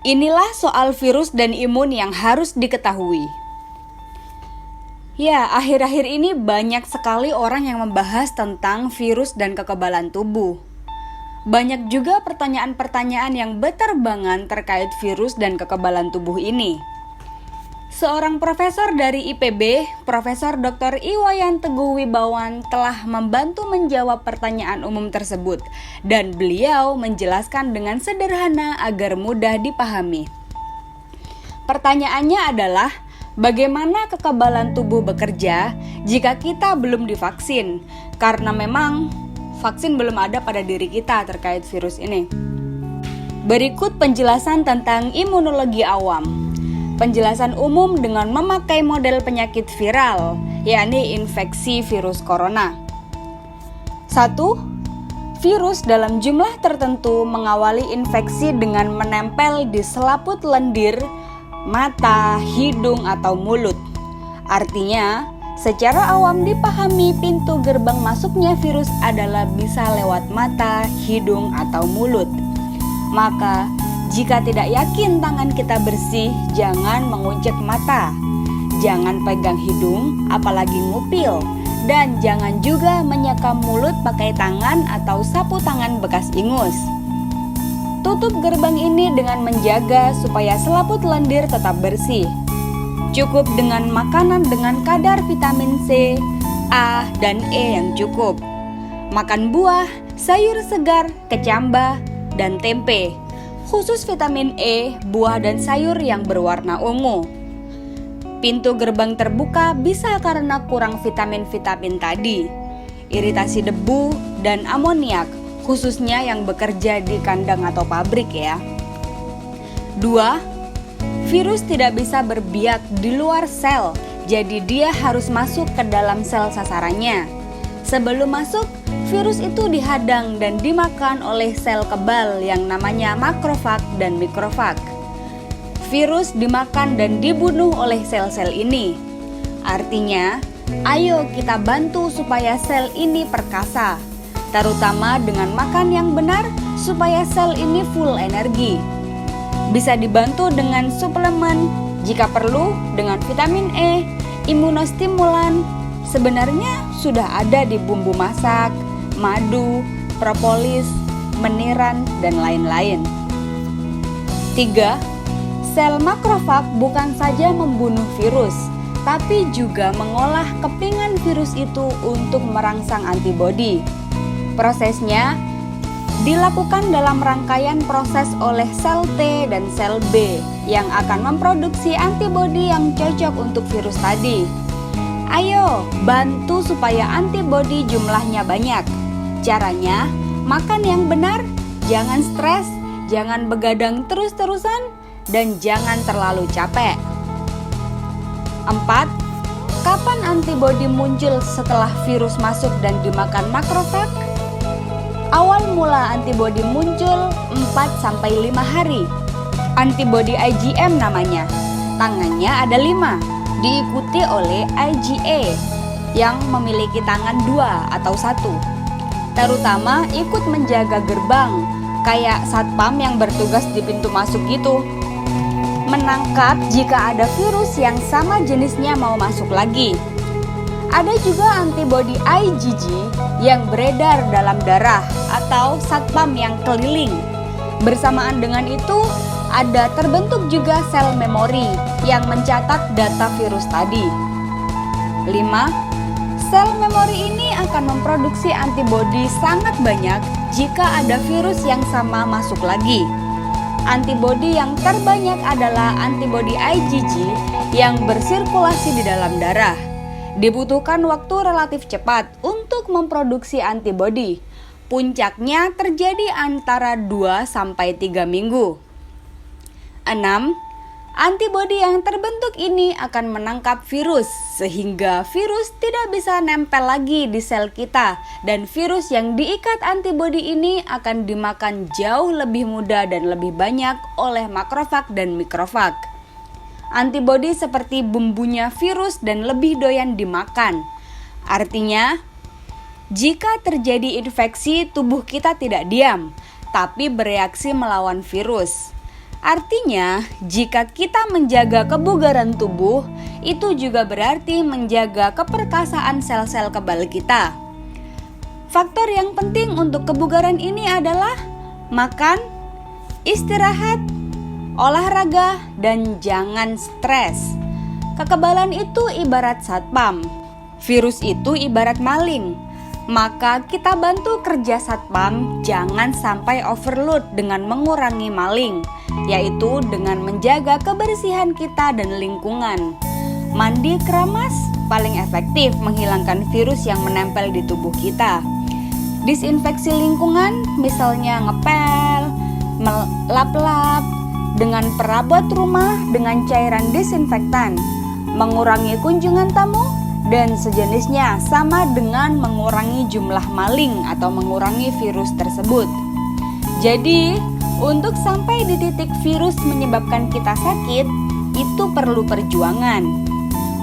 Inilah soal virus dan imun yang harus diketahui. Ya, akhir-akhir ini banyak sekali orang yang membahas tentang virus dan kekebalan tubuh. Banyak juga pertanyaan-pertanyaan yang berterbangan terkait virus dan kekebalan tubuh ini. Seorang profesor dari IPB, Profesor Dr. Iwayan Teguh Wibawan telah membantu menjawab pertanyaan umum tersebut dan beliau menjelaskan dengan sederhana agar mudah dipahami. Pertanyaannya adalah, bagaimana kekebalan tubuh bekerja jika kita belum divaksin? Karena memang vaksin belum ada pada diri kita terkait virus ini. Berikut penjelasan tentang imunologi awam. Penjelasan umum dengan memakai model penyakit viral, yakni infeksi virus corona. 1. Virus dalam jumlah tertentu mengawali infeksi dengan menempel di selaput lendir, mata, hidung, atau mulut. Artinya, secara awam dipahami pintu gerbang masuknya virus adalah bisa lewat mata, hidung, atau mulut. Maka, jika tidak yakin tangan kita bersih, jangan menguncek mata, jangan pegang hidung, apalagi ngupil, dan jangan juga menyekam mulut pakai tangan atau sapu tangan bekas ingus. Tutup gerbang ini dengan menjaga supaya selaput lendir tetap bersih. Cukup dengan makanan dengan kadar vitamin C, A, dan E yang cukup. Makan buah, sayur segar, kecambah, dan tempe. Khusus vitamin E, buah dan sayur yang berwarna ungu. Pintu gerbang terbuka bisa karena kurang vitamin-vitamin tadi, iritasi debu, dan amoniak, khususnya yang bekerja di kandang atau pabrik ya. 2. Virus tidak bisa berbiak di luar sel, jadi dia harus masuk ke dalam sel sasarannya. Sebelum masuk, virus itu dihadang dan dimakan oleh sel kebal yang namanya makrofag dan mikrofag. Virus dimakan dan dibunuh oleh sel-sel ini. Artinya, ayo kita bantu supaya sel ini perkasa, terutama dengan makan yang benar supaya sel ini full energi. Bisa dibantu dengan suplemen, jika perlu dengan vitamin E, imunostimulan. Sebenarnya sudah ada di bumbu masak, madu, propolis, meniran, dan lain-lain. 3. Sel makrofag bukan saja membunuh virus, tapi juga mengolah kepingan virus itu untuk merangsang antibodi. Prosesnya dilakukan dalam rangkaian proses oleh sel T dan sel B yang akan memproduksi antibodi yang cocok untuk virus tadi. Ayo, bantu supaya antibodi jumlahnya banyak. Caranya, makan yang benar, jangan stres, jangan begadang terus-terusan, dan jangan terlalu capek. 4. Kapan antibodi muncul setelah virus masuk dan dimakan makrofag? Awal mula antibodi muncul 4-5 hari. Antibodi IgM namanya. Tangannya ada 5. Diikuti oleh IgA yang memiliki tangan 2 atau 1. Terutama ikut menjaga gerbang, kayak satpam yang bertugas di pintu masuk gitu. Menangkap jika ada virus yang sama jenisnya mau masuk lagi. Ada juga antibodi IgG yang beredar dalam darah atau satpam yang keliling. Bersamaan dengan itu, ada terbentuk juga sel memori yang mencatat data virus tadi. 5. Sel memori ini akan memproduksi antibodi sangat banyak jika ada virus yang sama masuk lagi. Antibodi yang terbanyak adalah antibodi IgG yang bersirkulasi di dalam darah. Dibutuhkan waktu relatif cepat untuk memproduksi antibodi. Puncaknya terjadi antara 2-3 minggu. 6. Antibodi yang terbentuk ini akan menangkap virus sehingga virus tidak bisa nempel lagi di sel kita dan virus yang diikat antibodi ini akan dimakan jauh lebih mudah dan lebih banyak oleh makrofag dan mikrofag. Antibodi seperti bumbunya virus dan lebih doyan dimakan. Artinya, jika terjadi infeksi, tubuh kita tidak diam, tapi bereaksi melawan virus. Artinya, jika kita menjaga kebugaran tubuh, itu juga berarti menjaga keperkasaan sel-sel kebal kita. Faktor yang penting untuk kebugaran ini adalah makan, istirahat, olahraga, dan jangan stres. Kekebalan itu ibarat satpam, virus itu ibarat maling. Maka kita bantu kerja satpam jangan sampai overload dengan mengurangi maling, yaitu dengan menjaga kebersihan kita dan lingkungan. Mandi keramas paling efektif menghilangkan virus yang menempel di tubuh kita. Disinfeksi lingkungan misalnya ngepel, melap-lap dengan perabot rumah dengan cairan disinfektan, mengurangi kunjungan tamu dan sejenisnya sama dengan mengurangi jumlah maling atau mengurangi virus tersebut. Jadi, untuk sampai di titik virus menyebabkan kita sakit, itu perlu perjuangan.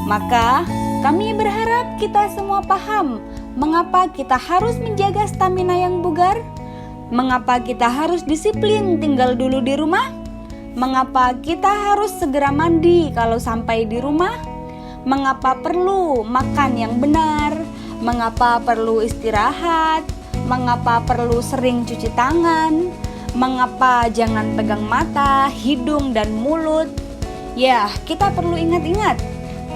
Maka, kami berharap kita semua paham mengapa kita harus menjaga stamina yang bugar, mengapa kita harus disiplin tinggal dulu di rumah, mengapa kita harus segera mandi kalau sampai di rumah, mengapa perlu makan yang benar, mengapa perlu istirahat, mengapa perlu sering cuci tangan, mengapa jangan pegang mata, hidung, dan mulut. Ya, kita perlu ingat-ingat,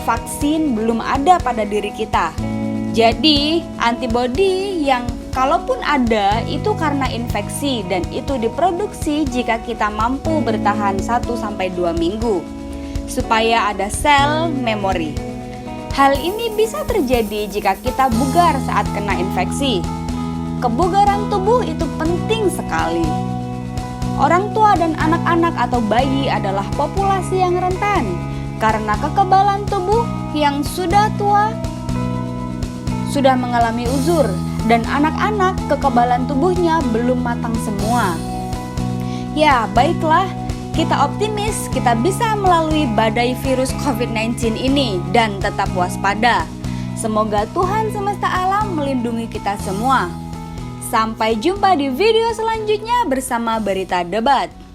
vaksin belum ada pada diri kita. Jadi, antibodi yang kalaupun ada itu karena infeksi dan itu diproduksi jika kita mampu bertahan 1-2 minggu. Supaya ada sel memori. Hal ini bisa terjadi jika kita bugar saat kena infeksi. Kebugaran tubuh itu penting sekali. Orang tua dan anak-anak atau bayi adalah populasi yang rentan karena kekebalan tubuh yang sudah tua sudah mengalami uzur dan anak-anak kekebalan tubuhnya belum matang semua. Ya, baiklah. Kita optimis kita bisa melalui badai virus COVID-19 ini dan tetap waspada. Semoga Tuhan semesta alam melindungi kita semua. Sampai jumpa di video selanjutnya bersama Berita Debat.